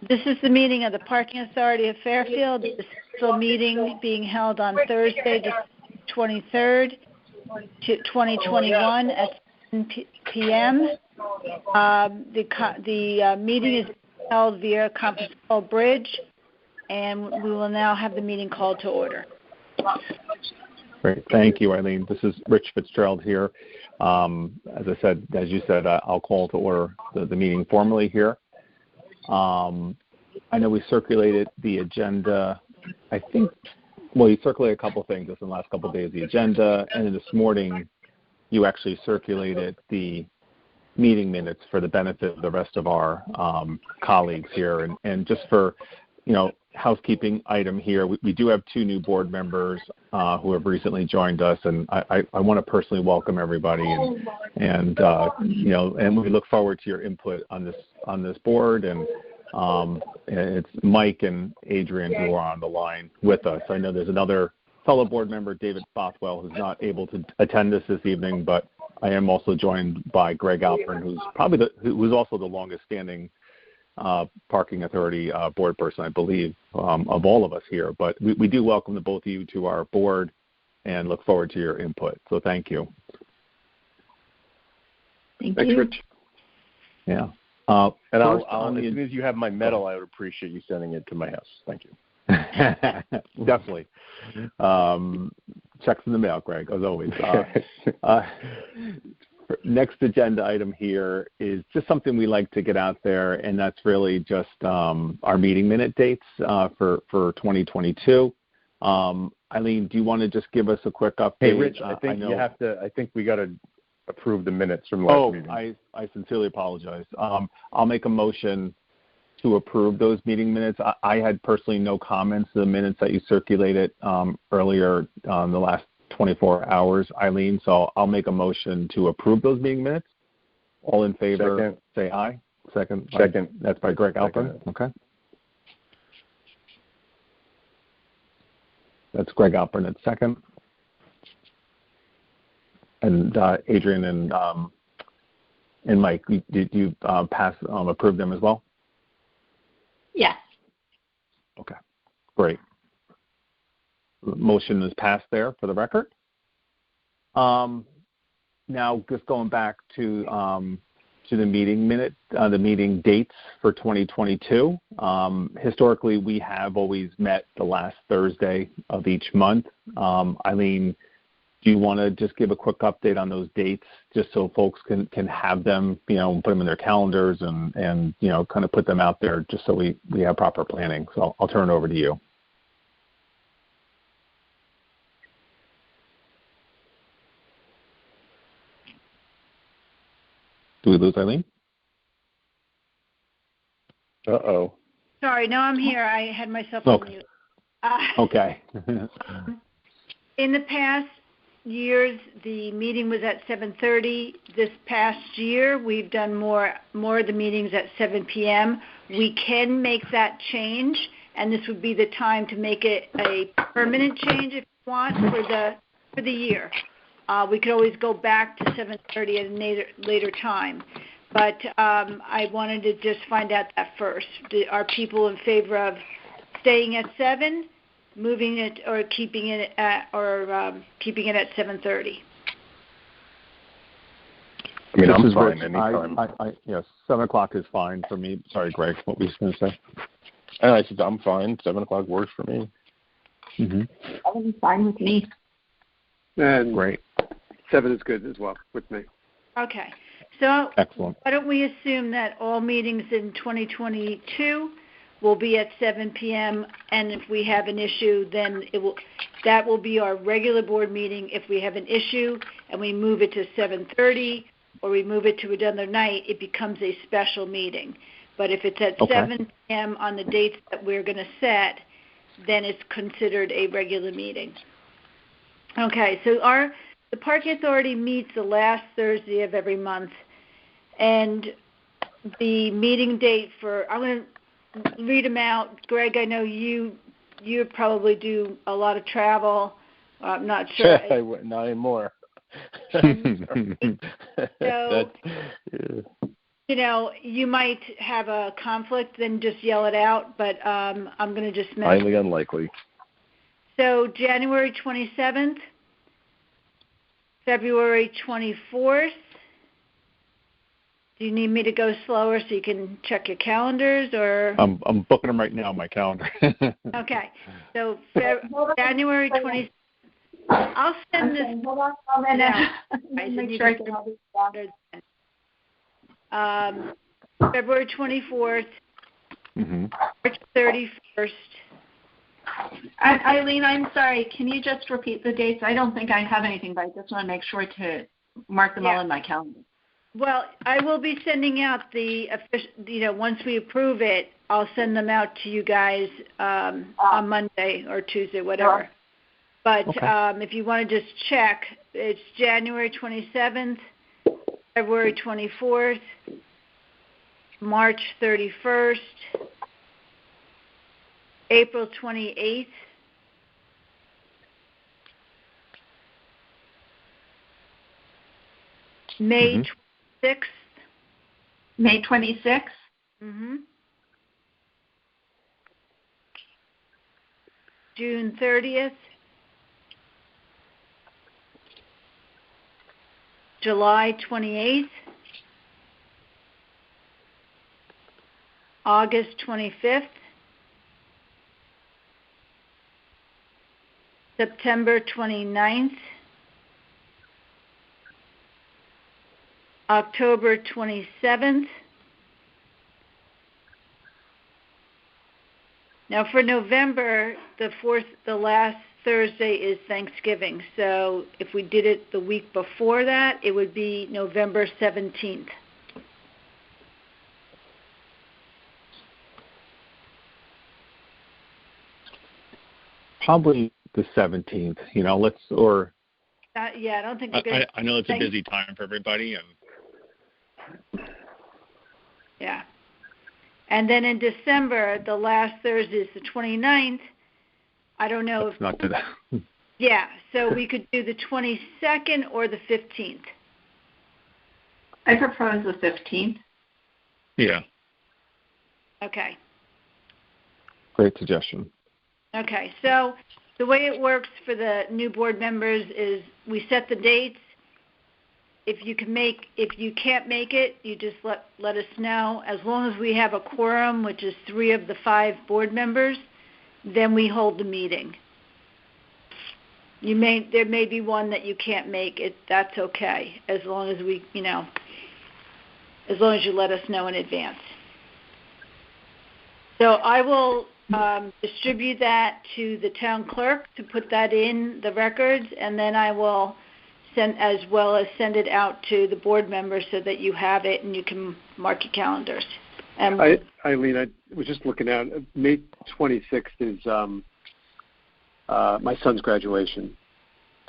This is the meeting of the Parking Authority of Fairfield. This is a meeting being held on Thursday, the 23rd, 2021 at 7 p.m. The meeting is held via conference call bridge, and we will now have the meeting called to order. Great. Thank you, Eileen. This is Rich Fitzgerald here. As you said, I'll call to order the meeting formally here. I know we circulated the agenda. You circulated a couple of things just in the last couple of days, the agenda, and then this morning you actually circulated the meeting minutes for the benefit of the rest of our colleagues here. And just for, housekeeping item here, we do have two new board members who have recently joined us, and I want to personally welcome everybody, and we look forward to your input on this board. And it's Mike and Adrian who are on the line with us. I know there's another fellow board member, David Bothwell, who's not able to attend this evening, but I am also joined by Greg Alpern, who's also the longest standing Parking Authority board person, I believe, of all of us here. But we do welcome the both of you to our board and look forward to your input. So thank you. Thanks, Rich. Yeah. And as soon as you have my medal, I would appreciate you sending it to my house. Thank you. Definitely. Checks in the mail, Greg, as always. Next agenda item here is just something we like to get out there, and that's really just our meeting minute dates for 2022. Eileen, do you want to just give us a quick update? Hey, Rich, I think we got to approve the minutes from last meeting. I sincerely apologize. I'll make a motion to approve those meeting minutes. I had personally no comments to the minutes that you circulated earlier the last 24 hours, Eileen, so I'll make a motion to approve those meeting minutes. All in favor, Second. Say aye. Second. That's by Greg Alpern. Okay. That's Greg Alpern. That's second. And Adrian and Mike, did you approve them as well? Yes. Okay. Great. Motion is passed there for the record. Now, just going back to the meeting the meeting dates for 2022. Historically, we have always met the last Thursday of each month. Eileen, do you want to just give a quick update on those dates, just so folks can have them, put them in their calendars and kind of put them out there, just so we have proper planning. So I'll turn it over to you. Do we lose Eileen? Uh-oh. Sorry, no, I'm here. I had myself on mute. Okay. In the past years, the meeting was at 7:30. This past year, we've done more of the meetings at 7 p.m. We can make that change, and this would be the time to make it a permanent change if you want for the year. We could always go back to 7:30 at a later time. But I wanted to just find out that first. Are people in favor of staying at 7, moving it, or keeping it at 7:30? I mean, I'm fine anytime. Yes, 7 o'clock is fine for me. Sorry, Greg, what were you going to say? I said I'm fine. 7 o'clock works for me. Mm-hmm. 7 is fine with me. And great. 7 is good as well with me. Okay. So excellent. Why don't we assume that all meetings in 2022 will be at 7 p.m., and if we have an issue, then that will be our regular board meeting. If we have an issue and we move it to 7:30 or we move it to another night, it becomes a special meeting. But if it's at 7 p.m. on the dates that we're going to set, then it's considered a regular meeting. Okay, so the Parking Authority meets the last Thursday of every month, and the meeting date I'm going to read them out. Greg, I know you probably do a lot of travel. I'm not sure. Not anymore. So you might have a conflict, then just yell it out, but I'm going to just mention. Highly unlikely. So January 27th, February 24th. Do you need me to go slower so you can check your calendars, or? I'm booking them right now on my calendar. Okay. So January 27th. I'll send this. Hold on a minute. Make sure I can all these down. February 24th, Mm-hmm. March 31st. Eileen, I'm sorry. Can you just repeat the dates? I don't think I have anything, but I just want to make sure to mark them all in my calendar. Well, I will be sending out the official, once we approve it, I'll send them out to you guys on Monday or Tuesday, whatever. Sure. But Okay. if you want to just check, it's January 27th, February 24th, March 31st, April 28th, May 26th. May 26th? Mm-hmm. June 30th. July 28th. August 25th. September 29th. October 27th. Now for November, the last Thursday is Thanksgiving. So if we did it the week before that, it would be November 17th. Probably the 17th, or. Yeah, I don't think we're going to. I know it's a busy time for everybody. Yeah. And then in December, the last Thursday is the 29th. I don't know if. Not today. Yeah, so we could do the 22nd or the 15th. I propose the 15th. Yeah. Okay. Great suggestion. Okay, so the way it works for the new board members is we set the dates. If you can't make it, you just let us know. As long as we have a quorum, which is 3 of the 5 board members, then we hold the meeting. There may be one that you can't make it. That's okay, as long as as long as you let us know in advance. So I will distribute that to the town clerk to put that in the records, and then I will send it out to the board members so that you have it and you can mark your calendars. Eileen, I was just looking at May 26th is my son's graduation,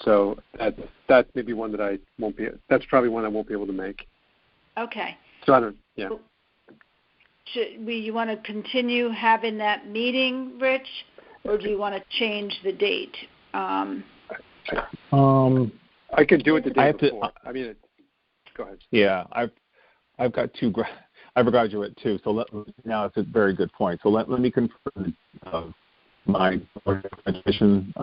so that may be one that I won't be. That's probably one I won't be able to make. Okay. So I don't. Yeah. You want to continue having that meeting, Rich, or do you want to change the date? I could do it the day before. Go ahead. Yeah, I've got 2. I have a graduate too. So now it's a very good point. So let me confirm my graduation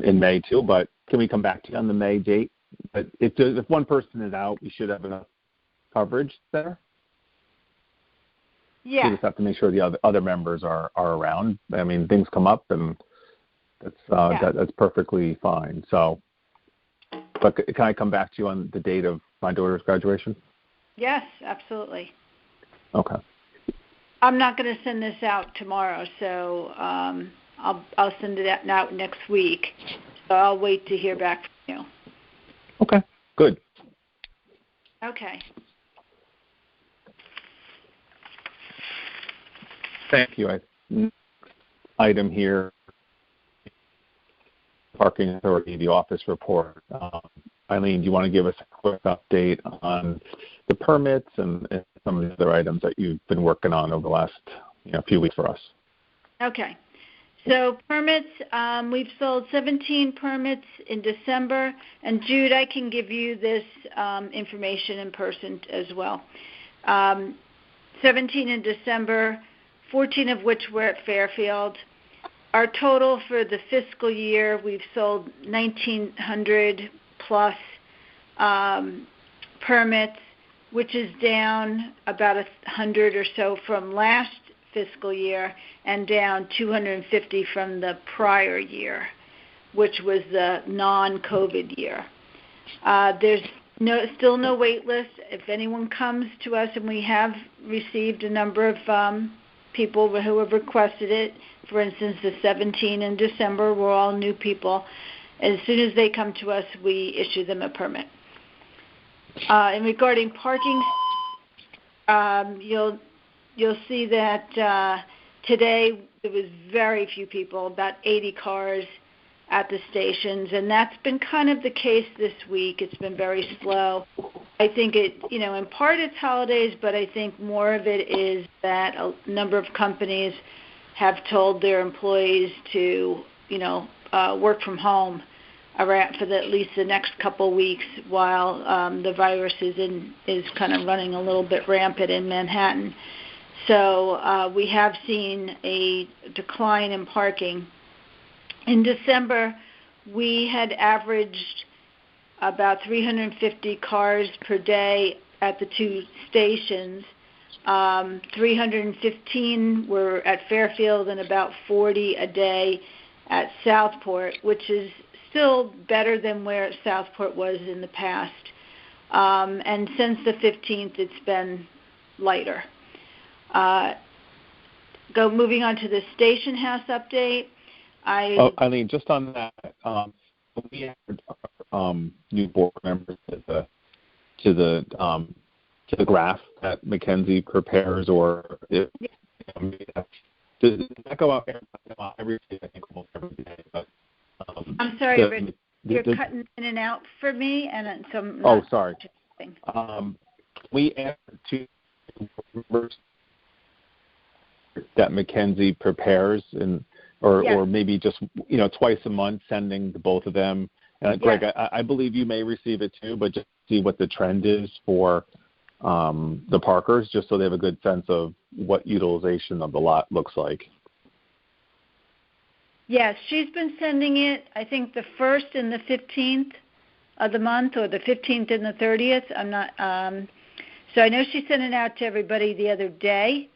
in May too. But can we come back to you on the May date? But if one person is out, we should have enough coverage there. Yeah. We just have to make sure the other members are around. I mean, things come up, and that's perfectly fine. So, but can I come back to you on the date of my daughter's graduation? Yes, absolutely. Okay. I'm not going to send this out tomorrow, so I'll send it out next week. So I'll wait to hear back from you. Okay. Good. Okay. Thank you. Item here, Parking Authority, the office report. Eileen, do you want to give us a quick update on the permits and some of the other items that you've been working on over the last few weeks for us? Okay. So permits, we've sold 17 permits in December. And Jude, I can give you this information in person as well. 17 in December, 14 of which were at Fairfield. Our total for the fiscal year, we've sold 1,900 plus permits, which is down about 100 or so from last fiscal year and down 250 from the prior year, which was the non-COVID year. There's still no wait list. If anyone comes to us, and we have received a number of people who have requested it, for instance, the 17 in December were all new people. As soon as they come to us, we issue them a permit. And regarding parking, you'll see that today there was very few people, about 80 cars at the stations, and that's been kind of the case this week. It's been very slow. I think in part it's holidays, but I think more of it is that a number of companies have told their employees to, work from home around for at least the next couple weeks while the virus is kind of running a little bit rampant in Manhattan. So we have seen a decline in parking. In December, we had averaged about 350 cars per day at the two stations. 315 were at Fairfield and about 40 a day at Southport, which is still better than where Southport was in the past. And since the 15th, it's been lighter. Moving on to the station house update. Eileen, just on that, we added new board members to the graph that Mackenzie prepares, or does that go out every day? I think almost every day. But, I'm sorry, Rich, you're cutting in and out for me, and so. Sorry. We added two that Mackenzie prepares or maybe just twice a month, sending to both of them. Greg, I believe you may receive it too, but just see what the trend is for the parkers, just so they have a good sense of what utilization of the lot looks like. Yes, she's been sending it, I think, the 1st and the 15th of the month, or the 15th and the 30th. I'm not. So I know she sent it out to everybody the other day.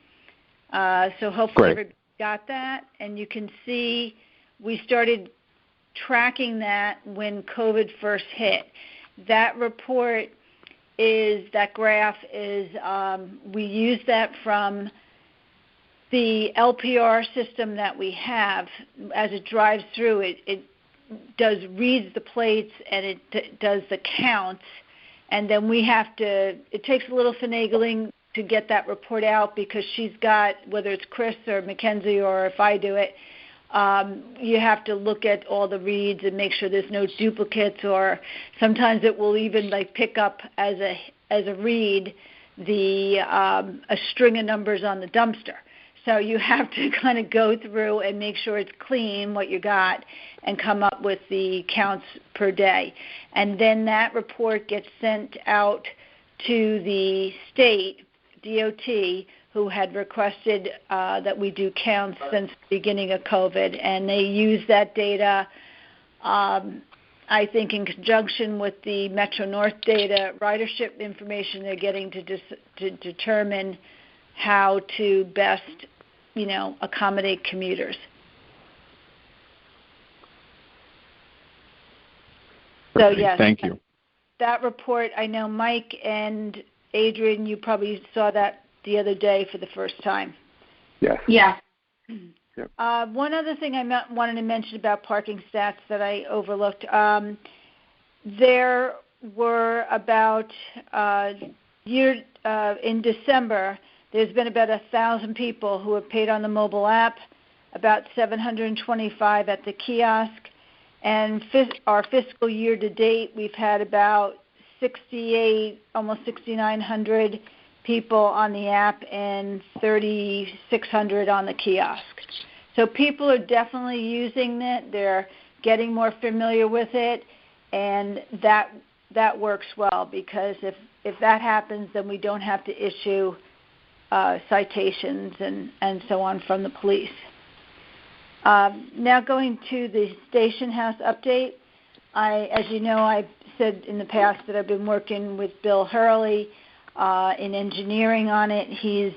So hopefully everybody got that. And you can see we started tracking that when COVID first hit. That graph is, we use that from the LPR system that we have. As it drives through, it reads the plates, and it does the counts, and then it takes a little finagling to get that report out, because she's got, whether it's Chris or Mackenzie or if I do it, you have to look at all the reads and make sure there's no duplicates, or sometimes it will even pick up as a read a string of numbers on the dumpster. So you have to kind of go through and make sure it's clean, what you got, and come up with the counts per day. And then that report gets sent out to the state, DOT, who had requested that we do counts since the beginning of COVID. And they use that data, I think, in conjunction with the Metro North data, ridership information they're getting to determine how to best accommodate commuters. So yes, thank you. That report, I know Mike and Adrian, you probably saw that the other day for the first time. Yes. Yeah. Yep. One other thing I wanted to mention about parking stats that I overlooked. There were about in December, there's been about 1,000 people who have paid on the mobile app, about 725 at the kiosk, and our fiscal year to date, we've had about 68, almost 6,900 people on the app and 3,600 on the kiosk. So people are definitely using it. They're getting more familiar with it, and that works well, because if that happens, then we don't have to issue citations and so on from the police. Now going to the station house update. As you know, I've said in the past that I've been working with Bill Hurley in engineering on it. He's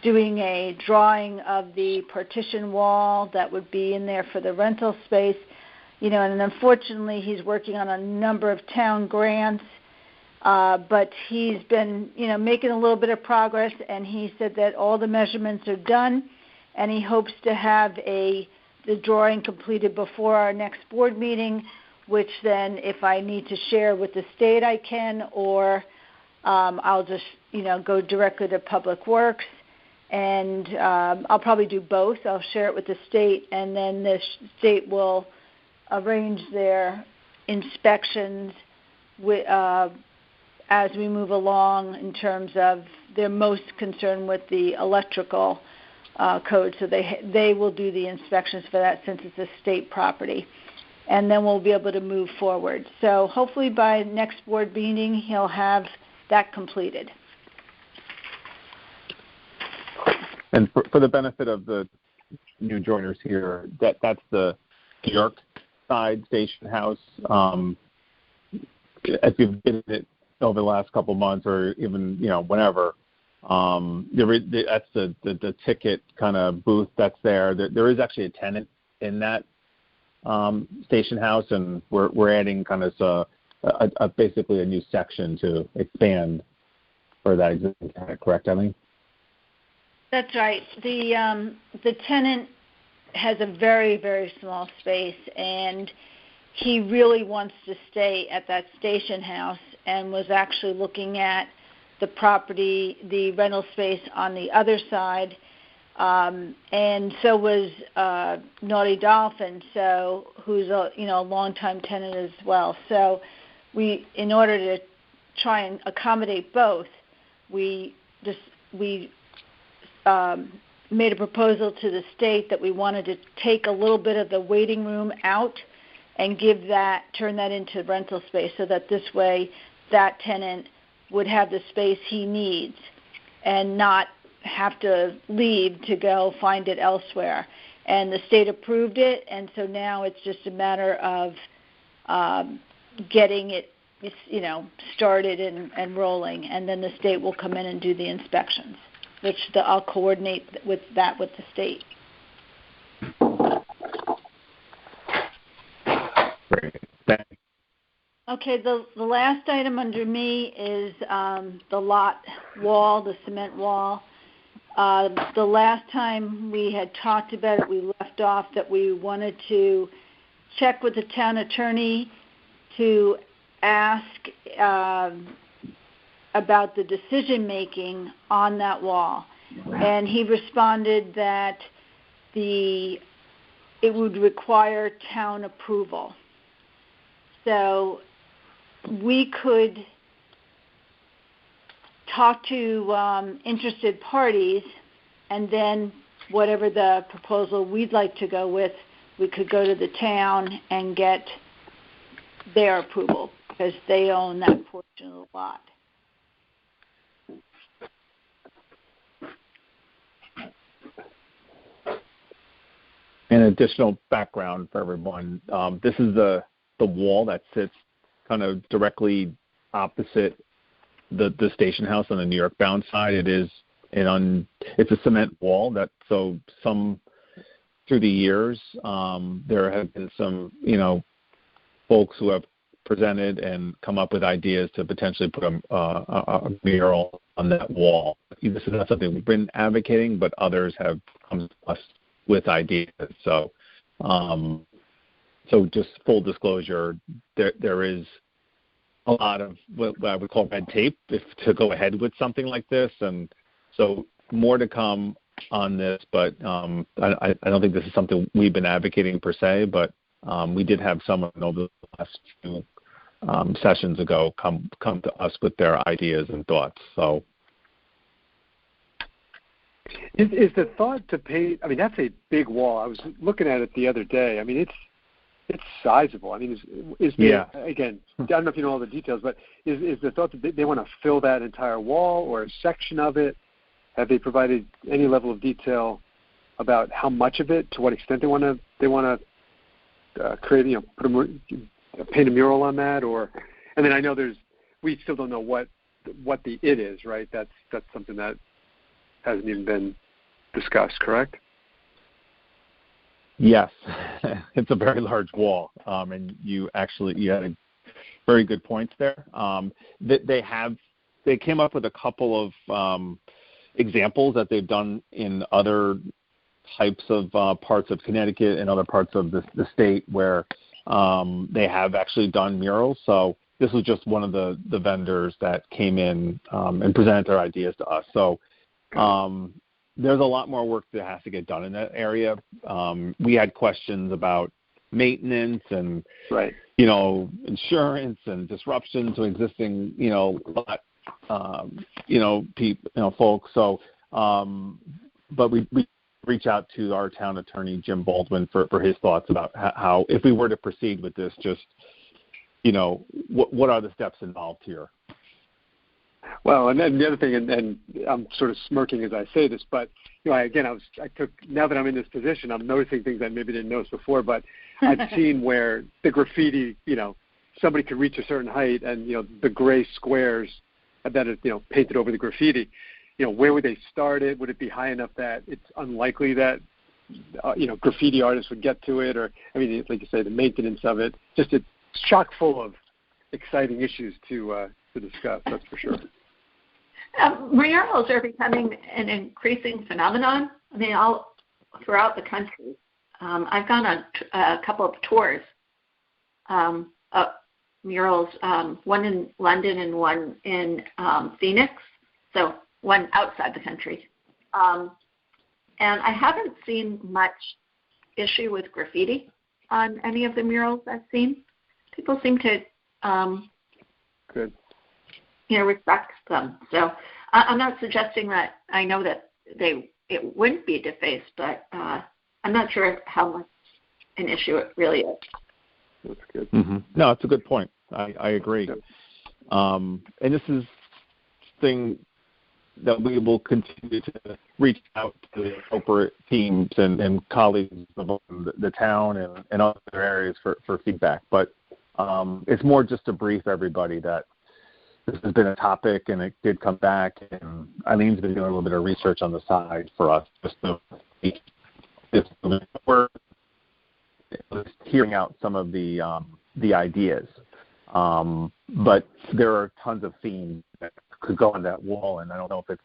doing a drawing of the partition wall that would be in there for the rental space. And unfortunately he's working on a number of town grants, but he's been, making a little bit of progress, and he said that all the measurements are done, and he hopes to have the drawing completed before our next board meeting, which then if I need to share with the state I can, or I'll just, go directly to Public Works. And I'll probably do both. I'll share it with the state, and then the state will arrange their inspections as we move along in terms of they're most concerned with the electrical code. So they will do the inspections for that since it's a state property. And then we'll be able to move forward. So hopefully by next board meeting he'll have that completed. And for the benefit of the new joiners here, that's the New York side station house. As you've been in it over the last couple of months, or even whenever, that's the ticket kind of booth that's there. There is actually a tenant in that station house, and we're adding kind of basically a new section to expand for that existing tenant. Correct, Eileen? That's right. The tenant has a very, very small space, and he really wants to stay at that station house, and was actually looking at the property, the rental space on the other side, and so was Naughty Dolphin, who's a longtime tenant as well. So in order to try and accommodate both, we made a proposal to the state that we wanted to take a little bit of the waiting room out and turn that into rental space, so that this way that tenant would have the space he needs and not have to leave to go find it elsewhere. And the state approved it, and so now it's just a matter of getting it started and rolling, and then the state will come in and do the inspections, which I'll coordinate with the state. Great. Thanks. Okay, the last item under me is the lot wall, the cement wall. The last time we had talked about it, we left off that we wanted to check with the town attorney to ask about the decision-making on that wall. And he responded that it would require town approval. So we could talk to interested parties, and then whatever the proposal we'd like to go with, we could go to the town and get their approval, because they own that portion of the lot. An additional background for everyone. This is the wall that sits kind of directly opposite the station house on the New York bound side. It's a cement wall through the years, there have been some, folks who have presented and come up with ideas to potentially put a mural on that wall. This is not something we've been advocating, but others have come to us with ideas. So just full disclosure, there is a lot of what I would call red tape to go ahead with something like this, and so more to come on this. But I don't think this is something we've been advocating per se, but we did have someone over the last few sessions ago come to us with their ideas and thoughts. So. Is the thought to paint? I mean, that's a big wall. I was looking at it the other day. I mean, it's sizable. I mean, again, I don't know if you know all the details, but is the thought that they want to fill that entire wall or a section of it? Have they provided any level of detail about how much of it, to what extent they want to create, paint a mural on that, and then I know we still don't know what the it is, right? That's something that hasn't even been discussed, correct? Yes, it's a very large wall, and you had a very good points there. They came up with a couple of examples that they've done in other types of parts of Connecticut and other parts of the state where they have actually done murals. So this was just one of the vendors that came in and presented their ideas to us. So there's a lot more work that has to get done in that area. We had questions about maintenance and, right, insurance and disruption to existing, folks. So, but we reach out to our town attorney, Jim Baldwin, for his thoughts about how, if we were to proceed with this, just, what are the steps involved here? Well, and then the other thing, and I'm sort of smirking as I say this, but now that I'm in this position, I'm noticing things I maybe didn't notice before, but I've seen where the graffiti, somebody could reach a certain height, and the gray squares that are painted over the graffiti. Where would they start it? Would it be high enough that it's unlikely that graffiti artists would get to it? Or, like you say, the maintenance of it. Just it's chock full of exciting issues to discuss. That's for sure. Murals are becoming an increasing phenomenon. All throughout the country. I've gone on a couple of tours of murals, one in London and one in Phoenix, so one outside the country. And I haven't seen much issue with graffiti on any of the murals I've seen. People seem to good. Respect them. So I'm not suggesting that I know that it wouldn't be defaced, but I'm not sure how much an issue it really is. That's good. Mm-hmm. No, it's a good point. I agree. Yep. And this is thing that we will continue to reach out to the appropriate teams and colleagues of the town and other areas for feedback. But it's more just to brief everybody that this has been a topic, and it did come back, and Eileen's been doing a little bit of research on the side for us, just to we're hearing out some of the ideas. But there are tons of themes that could go on that wall, and I don't know if it's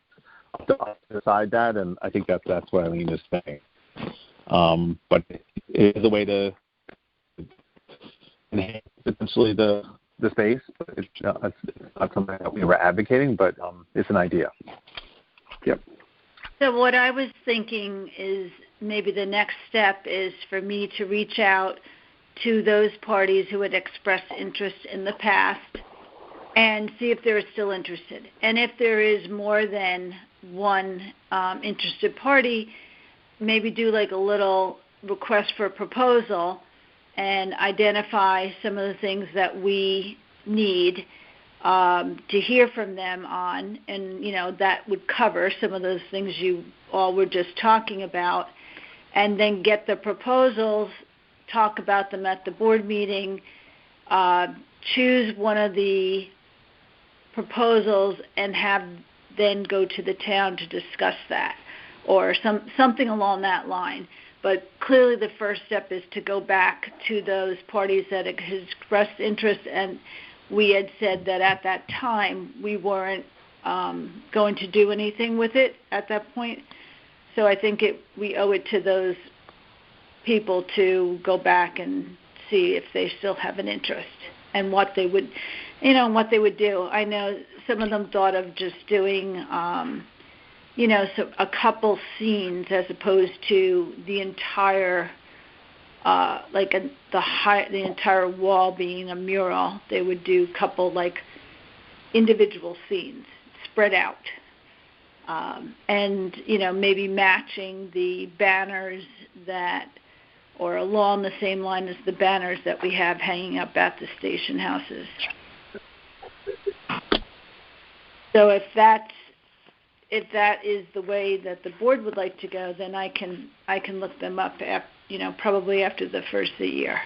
up to us to decide that, and I think that's what Eileen is saying. But it is a way to enhance potentially the space. It's not something that we were advocating, but it's an idea. Yep. So what I was thinking is maybe the next step is for me to reach out to those parties who had expressed interest in the past and see if they're still interested. And if there is more than one interested party, maybe do like a little request for a proposal and identify some of the things that we need to hear from them on, and that would cover some of those things you all were just talking about, and then get the proposals, talk about them at the board meeting, choose one of the proposals and have then go to the town to discuss that, or something along that line. But clearly the first step is to go back to those parties that had expressed interest, and we had said that at that time we weren't going to do anything with it at that point. So I think we owe it to those people to go back and see if they still have an interest and what they would, what they would do. I know some of them thought of just doing so a couple scenes as opposed to the entire, the entire wall being a mural. They would do a couple individual scenes spread out, and maybe matching the banners or along the same line as the banners that we have hanging up at the station houses. So if if that is the way that the board would like to go, then I can look them up, probably after the first of the year.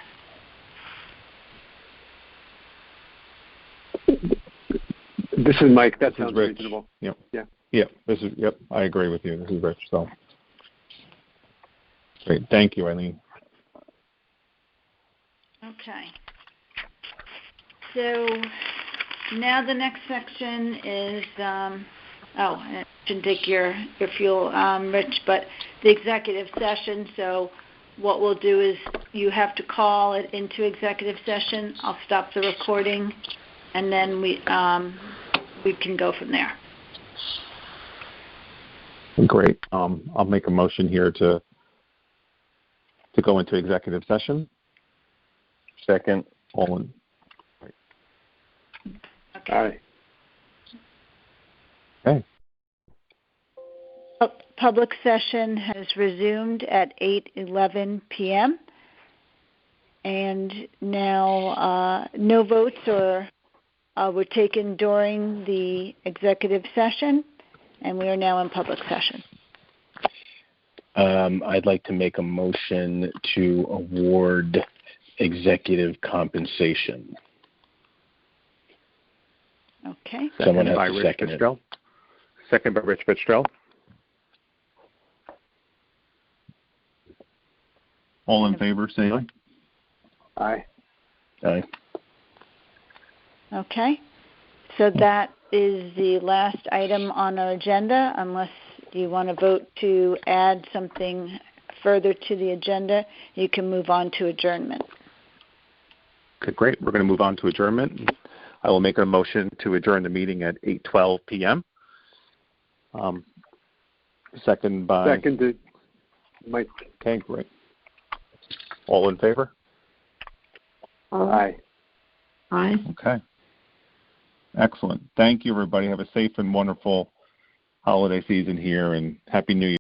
This is Mike. That sounds reasonable. Yep. Yeah. Yep. I agree with you. This is Rich. So great. Thank you, Eileen. Okay. So now the next section is, I didn't take your fuel, Rich, but the executive session. So what we'll do is you have to call it into executive session. I'll stop the recording, and then we can go from there. Great. I'll make a motion here to go into executive session. Second. All in. Okay. All right. Okay. Public session has resumed at 8:11 p.m. And now no votes were taken during the executive session, and we are now in public session. I'd like to make a motion to award executive compensation. Okay. Someone has by to Rich second Fitzgerald. it. Second by Rich Fitzgerald. All in favor, say aye. Aye. Aye. Okay. So that is the last item on our agenda. Unless you want to vote to add something further to the agenda, you can move on to adjournment. Okay, great. We're going to move on to adjournment. I will make a motion to adjourn the meeting at 8:12 p.m. Seconded. Mike. Okay, great. All in favor? Aye. Aye. Okay. Excellent. Thank you, everybody. Have a safe and wonderful holiday season here, and Happy New Year.